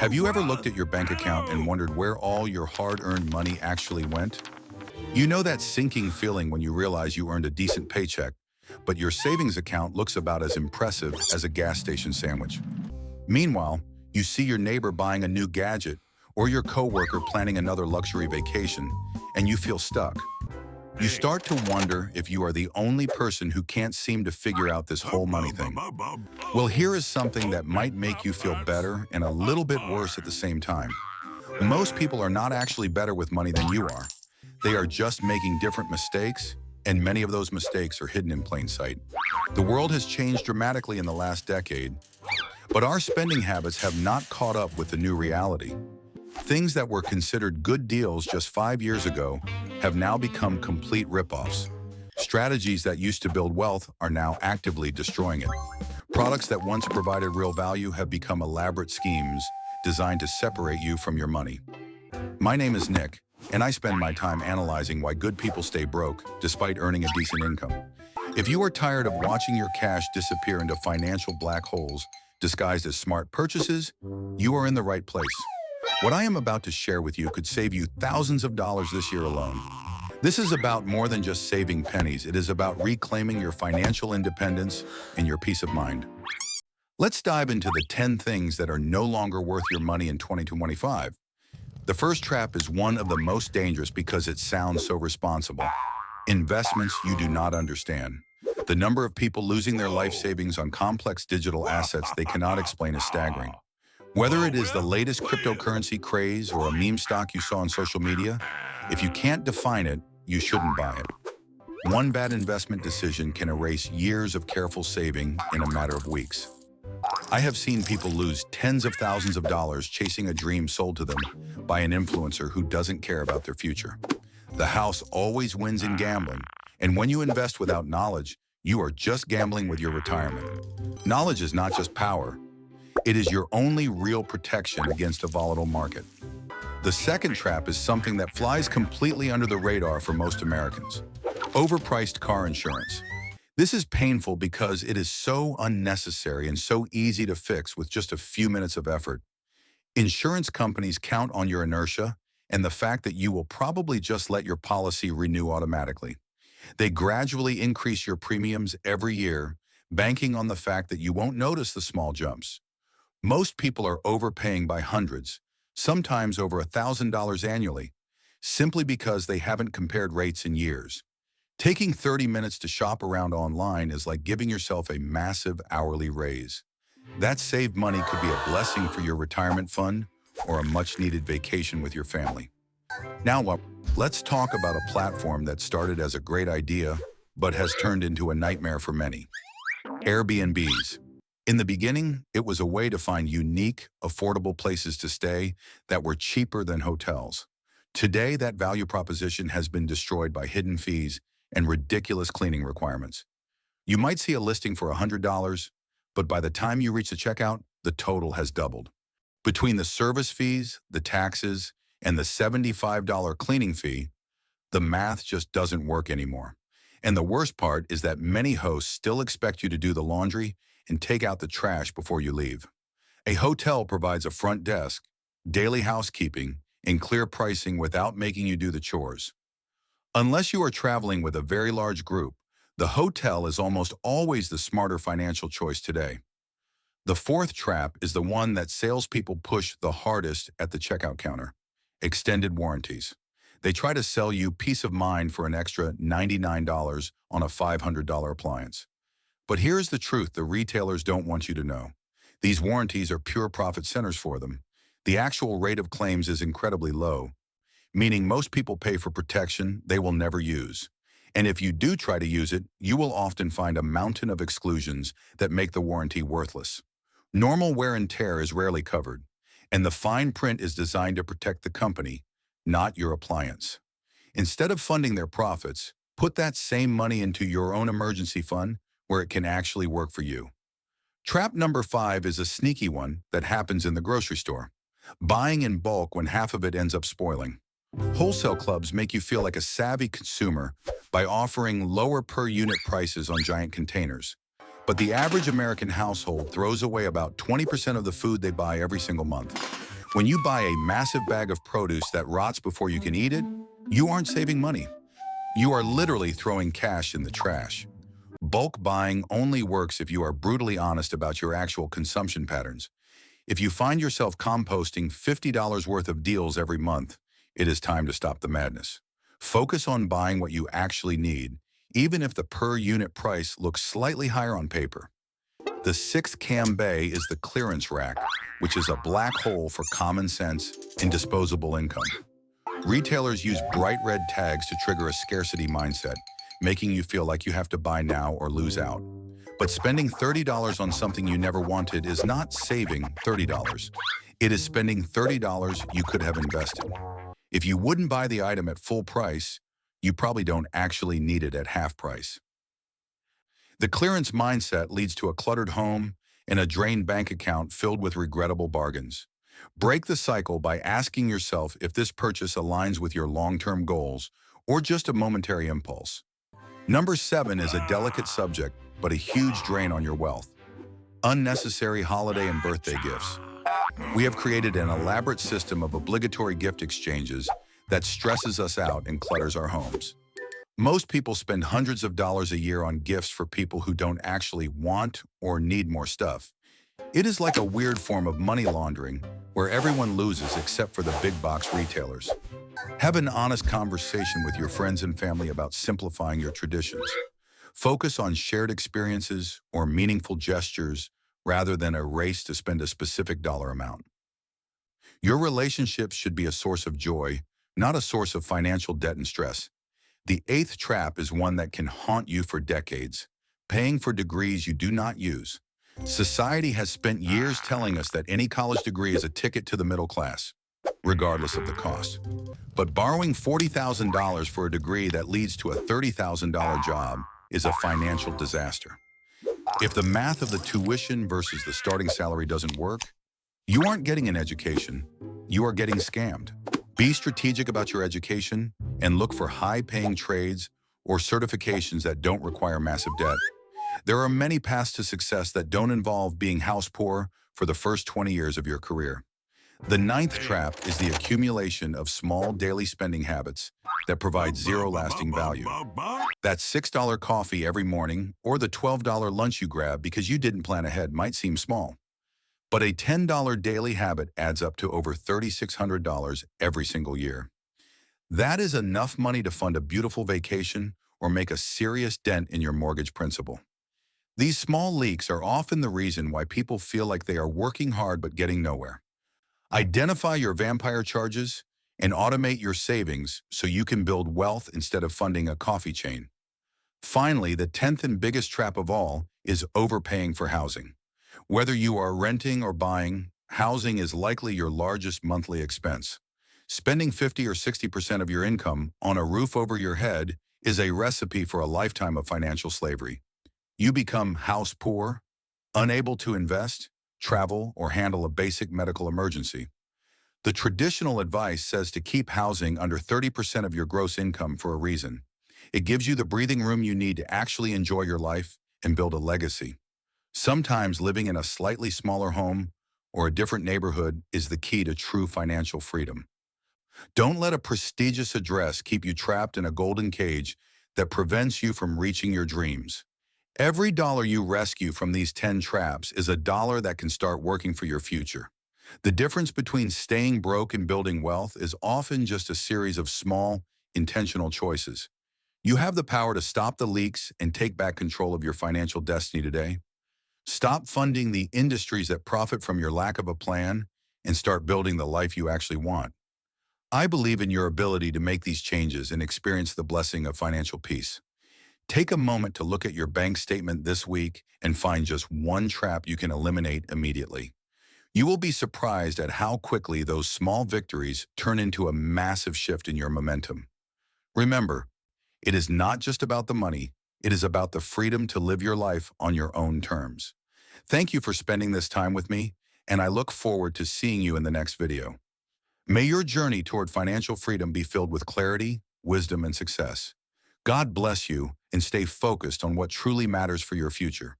Have you ever looked at your bank account and wondered where all your hard-earned money actually went? You know that sinking feeling when you realize you earned a decent paycheck, but your savings account looks about as impressive as a gas station sandwich. Meanwhile, you see your neighbor buying a new gadget or your coworker planning another luxury vacation, and you feel stuck. You start to wonder if you are the only person who can't seem to figure out this whole money thing. Well, here is something that might make you feel better and a little bit worse at the same time. Most people are not actually better with money than you are. They are just making different mistakes, and many of those mistakes are hidden in plain sight. The world has changed dramatically in the last decade, but our spending habits have not caught up with the new reality. Things that were considered good deals just 5 years ago have now become complete ripoffs. Strategies that used to build wealth are now actively destroying it. Products that once provided real value have become elaborate schemes designed to separate you from your money. My name is Nick, and I spend my time analyzing why good people stay broke despite earning a decent income. If you are tired of watching your cash disappear into financial black holes disguised as smart purchases, you are in the right place. What I am about to share with you could save you thousands of dollars this year alone. This is about more than just saving pennies. It is about reclaiming your financial independence and your peace of mind. Let's dive into the 10 things that are no longer worth your money in 2025. The first trap is one of the most dangerous because it sounds so responsible. Investments you do not understand. The number of people losing their life savings on complex digital assets they cannot explain is staggering. Whether it is the latest cryptocurrency craze or a meme stock you saw on social media, if you can't define it, you shouldn't buy it. One bad investment decision can erase years of careful saving in a matter of weeks. I have seen people lose tens of thousands of dollars chasing a dream sold to them by an influencer who doesn't care about their future. The house always wins in gambling, and when you invest without knowledge, you are just gambling with your retirement. Knowledge is not just power. It is your only real protection against a volatile market. The second trap is something that flies completely under the radar for most Americans: overpriced car insurance. This is painful because it is so unnecessary and so easy to fix with just a few minutes of effort. Insurance companies count on your inertia and the fact that you will probably just let your policy renew automatically. They gradually increase your premiums every year, banking on the fact that you won't notice the small jumps. Most people are overpaying by hundreds, sometimes over $1,000 annually, simply because they haven't compared rates in years. Taking 30 minutes to shop around online is like giving yourself a massive hourly raise. That saved money could be a blessing for your retirement fund or a much-needed vacation with your family. Now, let's talk about a platform that started as a great idea but has turned into a nightmare for many: Airbnbs. In the beginning, it was a way to find unique, affordable places to stay that were cheaper than hotels. Today, that value proposition has been destroyed by hidden fees and ridiculous cleaning requirements. You might see a listing for $100, but by the time you reach the checkout, the total has doubled. Between the service fees, the taxes, and the $75 cleaning fee, the math just doesn't work anymore. And the worst part is that many hosts still expect you to do the laundry and take out the trash before you leave. A hotel provides a front desk, daily housekeeping, and clear pricing without making you do the chores. Unless you are traveling with a very large group, the hotel is almost always the smarter financial choice today. The fourth trap is the one that salespeople push the hardest at the checkout counter: extended warranties. They try to sell you peace of mind for an extra $99 on a $500 appliance. But here's the truth the retailers don't want you to know. These warranties are pure profit centers for them. The actual rate of claims is incredibly low, meaning most people pay for protection they will never use. And if you do try to use it, you will often find a mountain of exclusions that make the warranty worthless. Normal wear and tear is rarely covered, and the fine print is designed to protect the company, not your appliance. Instead of funding their profits, put that same money into your own emergency fund where it can actually work for you. Trap number 5 is a sneaky one that happens in the grocery store: buying in bulk when half of it ends up spoiling. Wholesale clubs make you feel like a savvy consumer by offering lower per unit prices on giant containers. But the average American household throws away about 20% of the food they buy every single month. When you buy a massive bag of produce that rots before you can eat it, you aren't saving money. You are literally throwing cash in the trash. Bulk buying only works if you are brutally honest about your actual consumption patterns. If you find yourself composting $50 worth of deals every month, it is time to stop the madness. Focus on buying what you actually need, even if the per unit price looks slightly higher on paper. The sixth cam bay is the clearance rack, which is a black hole for common sense and disposable income. Retailers use bright red tags to trigger a scarcity mindset, making you feel like you have to buy now or lose out. But spending $30 on something you never wanted is not saving $30. It is spending $30 you could have invested. If you wouldn't buy the item at full price, you probably don't actually need it at half price. The clearance mindset leads to a cluttered home and a drained bank account filled with regrettable bargains. Break the cycle by asking yourself if this purchase aligns with your long-term goals or just a momentary impulse. Number 7 is a delicate subject, but a huge drain on your wealth. Unnecessary holiday and birthday gifts. We have created an elaborate system of obligatory gift exchanges that stresses us out and clutters our homes. Most people spend hundreds of dollars a year on gifts for people who don't actually want or need more stuff. It is like a weird form of money laundering where everyone loses except for the big box retailers. Have an honest conversation with your friends and family about simplifying your traditions. Focus on shared experiences or meaningful gestures rather than a race to spend a specific dollar amount. Your relationships should be a source of joy, not a source of financial debt and stress. The 8th trap is one that can haunt you for decades: paying for degrees you do not use. Society has spent years telling us that any college degree is a ticket to the middle class, regardless of the cost. But borrowing $40,000 for a degree that leads to a $30,000 job is a financial disaster. If the math of the tuition versus the starting salary doesn't work, you aren't getting an education, you are getting scammed. Be strategic about your education and look for high-paying trades or certifications that don't require massive debt. There are many paths to success that don't involve being house poor for the first 20 years of your career. The 9th trap is the accumulation of small daily spending habits that provide zero lasting value. That $6 coffee every morning or the $12 lunch you grab because you didn't plan ahead might seem small. But a $10 daily habit adds up to over $3,600 every single year. That is enough money to fund a beautiful vacation or make a serious dent in your mortgage principal. These small leaks are often the reason why people feel like they are working hard but getting nowhere. Identify your vampire charges and automate your savings so you can build wealth instead of funding a coffee chain. Finally, the 10th and biggest trap of all is overpaying for housing. Whether you are renting or buying, housing is likely your largest monthly expense. Spending 50 or 60% of your income on a roof over your head is a recipe for a lifetime of financial slavery. You become house poor, unable to invest, travel, or handle a basic medical emergency. The traditional advice says to keep housing under 30% of your gross income for a reason. It gives you the breathing room you need to actually enjoy your life and build a legacy. Sometimes living in a slightly smaller home or a different neighborhood is the key to true financial freedom. Don't let a prestigious address keep you trapped in a golden cage that prevents you from reaching your dreams. Every dollar you rescue from these 10 traps is a dollar that can start working for your future. The difference between staying broke and building wealth is often just a series of small, intentional choices. You have the power to stop the leaks and take back control of your financial destiny today. Stop funding the industries that profit from your lack of a plan and start building the life you actually want. I believe in your ability to make these changes and experience the blessing of financial peace. Take a moment to look at your bank statement this week and find just one trap you can eliminate immediately. You will be surprised at how quickly those small victories turn into a massive shift in your momentum. Remember, it is not just about the money, it is about the freedom to live your life on your own terms. Thank you for spending this time with me, and I look forward to seeing you in the next video. May your journey toward financial freedom be filled with clarity, wisdom, and success. God bless you, and stay focused on what truly matters for your future.